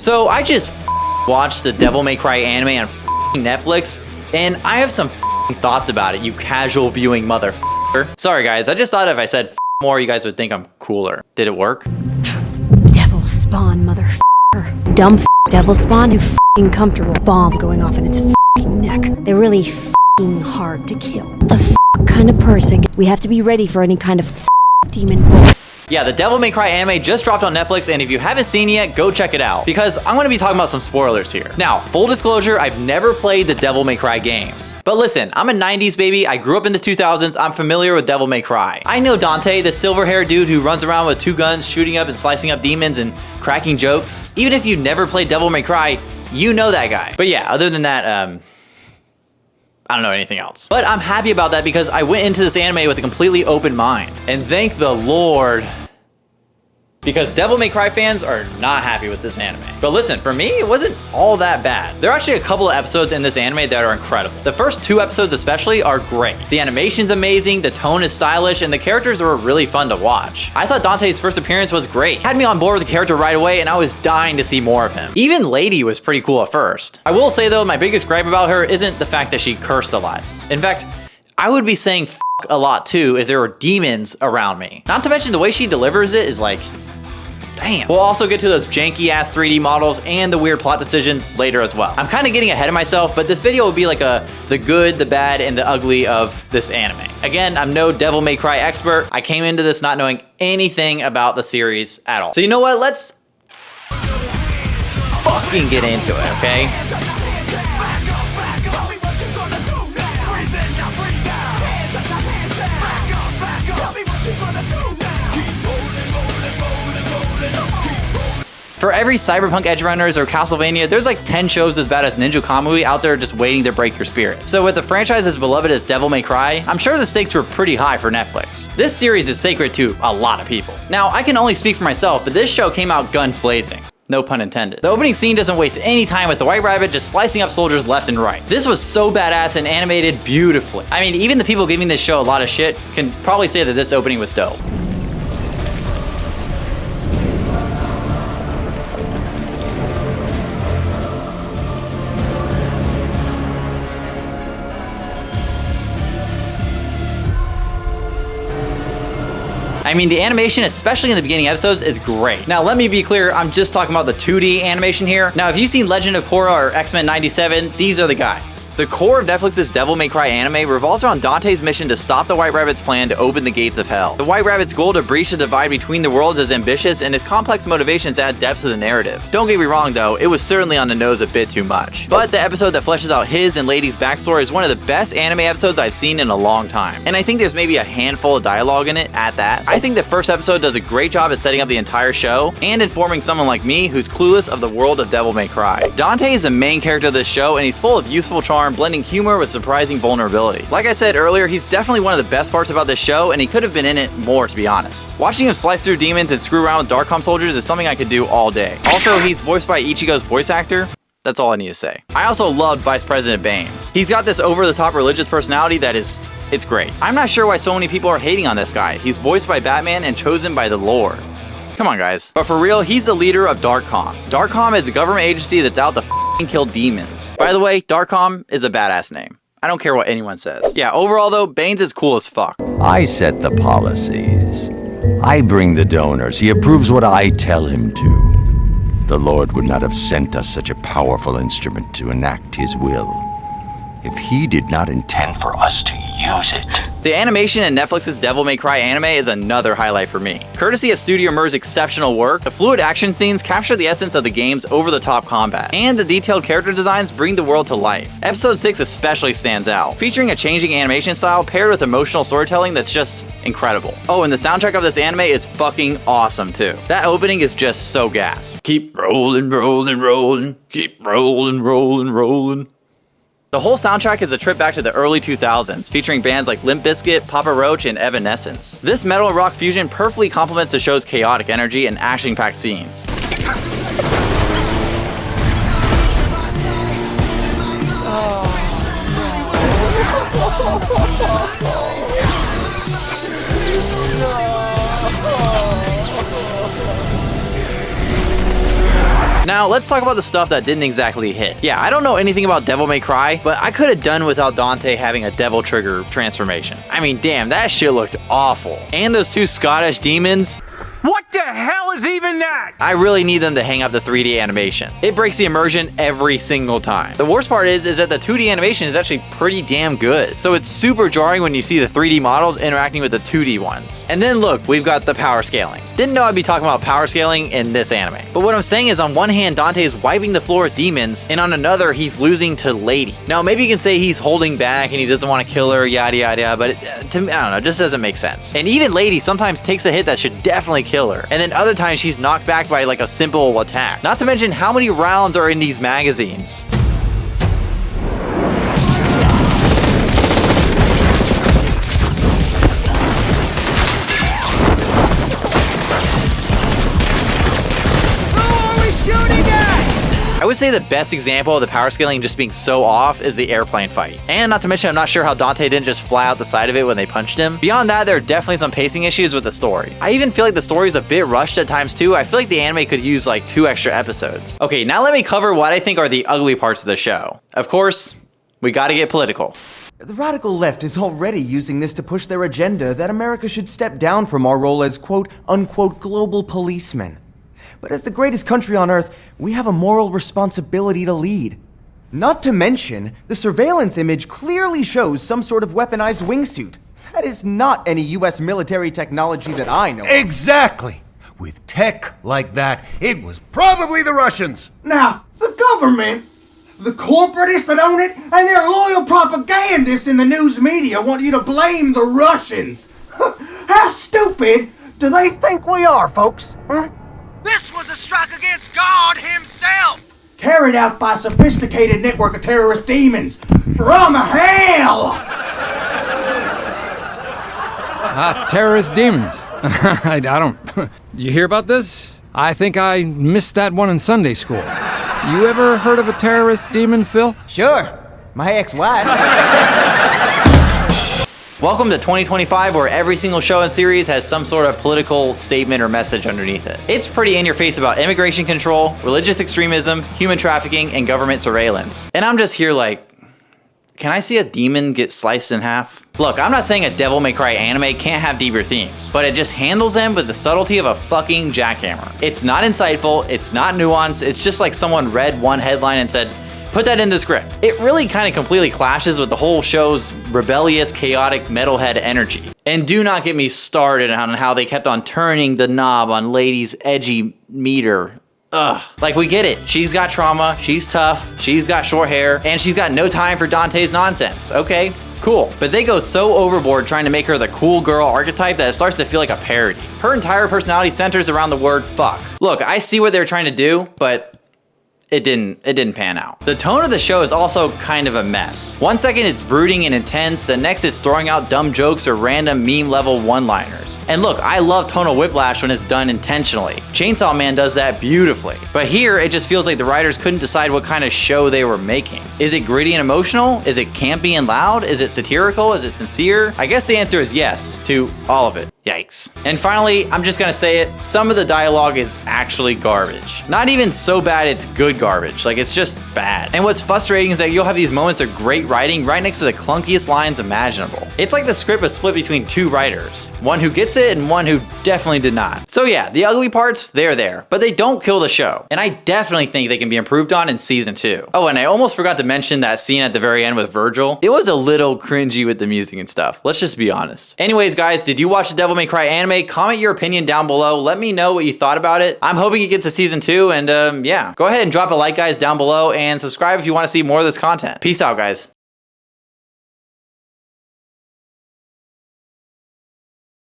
So I just watched the Devil May Cry anime on Netflix, and I have some thoughts about it, you casual viewing motherfucker. Sorry guys, I just thought if I said more, you guys would think I'm cooler. Did it work? Devil spawn, motherfucker. Dumb devil spawn, you f***ing comfortable. Bomb going off in its f***ing neck. They're really f***ing hard to kill. The f*** kind of person. We have to be ready for any kind of demon bull. Yeah, the Devil May Cry anime just dropped on Netflix, and if you haven't seen it yet, go check it out, because I'm gonna be talking about some spoilers here. Now, full disclosure, I've never played the Devil May Cry games. But listen, I'm a 90s baby, I grew up in the 2000s, I'm familiar with Devil May Cry. I know Dante, the silver-haired dude who runs around with 2 guns, shooting up and slicing up demons and cracking jokes. Even if you never played Devil May Cry, you know that guy. But yeah, other than that, I don't know anything else. But I'm happy about that because I went into this anime with a completely open mind. And thank the Lord, because Devil May Cry fans are not happy with this anime. But listen, for me, it wasn't all that bad. There are actually a couple of episodes in this anime that are incredible. The first 2 episodes especially are great. The animation's amazing, the tone is stylish, and the characters were really fun to watch. I thought Dante's first appearance was great. Had me on board with the character right away, and I was dying to see more of him. Even Lady was pretty cool at first. I will say though, my biggest gripe about her isn't the fact that she cursed a lot. In fact, I would be saying f a lot too if there were demons around me. Not to mention the way she delivers it is like, damn. We'll also get to those janky ass 3D models and the weird plot decisions later as well. I'm kind of getting ahead of myself, but this video will be like the good, the bad, and the ugly of this anime. Again, I'm no Devil May Cry expert. I came into this not knowing anything about the series at all. So you know what? Let's fucking get into it, okay? For every Cyberpunk Edgerunners or Castlevania, there's like 10 shows as bad as Ninja Kamui out there just waiting to break your spirit. So with the franchise as beloved as Devil May Cry, I'm sure the stakes were pretty high for Netflix. This series is sacred to a lot of people. Now, I can only speak for myself, but this show came out guns blazing. No pun intended. The opening scene doesn't waste any time with the White Rabbit just slicing up soldiers left and right. This was so badass and animated beautifully. I mean, even the people giving this show a lot of shit can probably say that this opening was dope. I mean, the animation, especially in the beginning episodes, is great. Now, let me be clear, I'm just talking about the 2D animation here. Now, if you've seen Legend of Korra or X-Men 97, these are the guys. The core of Netflix's Devil May Cry anime revolves around Dante's mission to stop the White Rabbit's plan to open the gates of hell. The White Rabbit's goal to breach the divide between the worlds is ambitious, and his complex motivations add depth to the narrative. Don't get me wrong though, it was certainly on the nose a bit too much. But the episode that fleshes out his and Lady's backstory is one of the best anime episodes I've seen in a long time. And I think there's maybe a handful of dialogue in it at that. I think the first episode does a great job at setting up the entire show and informing someone like me who's clueless of the world of Devil May Cry. Dante is the main character of this show, and he's full of youthful charm, blending humor with surprising vulnerability. Like I said earlier, he's definitely one of the best parts about this show, and he could have been in it more, to be honest. Watching him slice through demons and screw around with Darkcom soldiers is something I could do all day. Also, he's voiced by Ichigo's voice actor. That's all I need to say. I also loved Vice President Baines. He's got this over-the-top religious personality that it's great. I'm not sure why so many people are hating on this guy. He's voiced by Batman and chosen by the Lord. Come on, guys. But for real, he's the leader of Darkcom. Darkcom is a government agency that's out to f***ing kill demons. By the way, Darkcom is a badass name. I don't care what anyone says. Yeah, overall though, Baines is cool as fuck. I set the policies. I bring the donors. He approves what I tell him to. The Lord would not have sent us such a powerful instrument to enact his will if he did not intend for us to use it. The animation in Netflix's Devil May Cry anime is another highlight for me. Courtesy of Studio Mir's exceptional work, the fluid action scenes capture the essence of the game's over-the-top combat, and the detailed character designs bring the world to life. Episode 6 especially stands out, featuring a changing animation style paired with emotional storytelling that's just incredible. Oh, and the soundtrack of this anime is fucking awesome too. That opening is just so gas. Keep rolling, rolling, rolling, keep rolling, rolling, rolling. The whole soundtrack is a trip back to the early 2000s, featuring bands like Limp Bizkit, Papa Roach, and Evanescence. This metal and rock fusion perfectly complements the show's chaotic energy and action-packed scenes. Now, let's talk about the stuff that didn't exactly hit. Yeah, I don't know anything about Devil May Cry, but I could have done without Dante having a devil trigger transformation. I mean, damn, that shit looked awful. And those two Scottish demons. What the hell is even that? I really need them to hang up the 3D animation. It breaks the immersion every single time. The worst part is that the 2D animation is actually pretty damn good. So it's super jarring when you see the 3D models interacting with the 2D ones. And then look, we've got the power scaling. Didn't know I'd be talking about power scaling in this anime. But what I'm saying is on one hand, Dante is wiping the floor with demons, and on another, he's losing to Lady. Now, maybe you can say he's holding back and he doesn't want to kill her, yada yada yada, but to me, I don't know, it just doesn't make sense. And even Lady sometimes takes a hit that should definitely kill her. And then other times she's knocked back by like a simple attack. Not to mention how many rounds are in these magazines. I would say the best example of the power scaling just being so off is the airplane fight. And not to mention, I'm not sure how Dante didn't just fly out the side of it when they punched him. Beyond that, there are definitely some pacing issues with the story. I even feel like the story is a bit rushed at times too. I feel like the anime could use like 2 extra episodes. Okay, now let me cover what I think are the ugly parts of the show. Of course, we gotta get political. The radical left is already using this to push their agenda that America should step down from our role as quote-unquote global policemen. But as the greatest country on Earth, we have a moral responsibility to lead. Not to mention, the surveillance image clearly shows some sort of weaponized wingsuit. That is not any US military technology that I know of. Exactly. With tech like that, it was probably the Russians. Now, the government, the corporatists that own it, and their loyal propagandists in the news media want you to blame the Russians. How stupid do they think we are, folks? Huh? This was a strike against God himself! Carried out by a sophisticated network of terrorist demons from hell! Terrorist demons. I don't... You hear about this? I think I missed that one in Sunday school. You ever heard of a terrorist demon, Phil? Sure, my ex-wife. Welcome to 2025, where every single show and series has some sort of political statement or message underneath it. It's pretty in your face about immigration control, religious extremism, human trafficking, and government surveillance. And I'm just here like, can I see a demon get sliced in half? Look, I'm not saying a Devil May Cry anime can't have deeper themes, but it just handles them with the subtlety of a fucking jackhammer. It's not insightful, it's not nuanced, it's just like someone read one headline and said, put that in the script. It really kind of completely clashes with the whole show's rebellious, chaotic metalhead energy. And do not get me started on how they kept on turning the knob on Lady's edgy meter. Ugh. Like, we get it. She's got trauma, she's tough, she's got short hair, and she's got no time for Dante's nonsense. Okay, cool. But they go so overboard trying to make her the cool girl archetype that it starts to feel like a parody. Her entire personality centers around the word fuck. Look, I see what they're trying to do, but it didn't pan out. The tone of the show is also kind of a mess. One second it's brooding and intense, and next it's throwing out dumb jokes or random meme level one-liners. And look, I love tonal whiplash when it's done intentionally. Chainsaw Man does that beautifully. But here, it just feels like the writers couldn't decide what kind of show they were making. Is it gritty and emotional? Is it campy and loud? Is it satirical? Is it sincere? I guess the answer is yes to all of it. Yikes. And finally, I'm just gonna say it, some of the dialogue is actually garbage. Not even so bad it's good garbage, like it's just bad. And what's frustrating is that you'll have these moments of great writing right next to the clunkiest lines imaginable. It's like the script was split between 2 writers, one who gets it and one who definitely did not. So yeah, the ugly parts, they're there, but they don't kill the show. And I definitely think they can be improved on in season 2. Oh, and I almost forgot to mention that scene at the very end with Virgil. It was a little cringy with the music and stuff, let's just be honest. Anyways guys, did you watch the Devil May Cry anime? Comment your opinion down below. Let me know what you thought about it. I'm hoping it gets a season 2, and yeah, go ahead and drop a like guys down below and subscribe if you want to see more of this content. Peace out guys.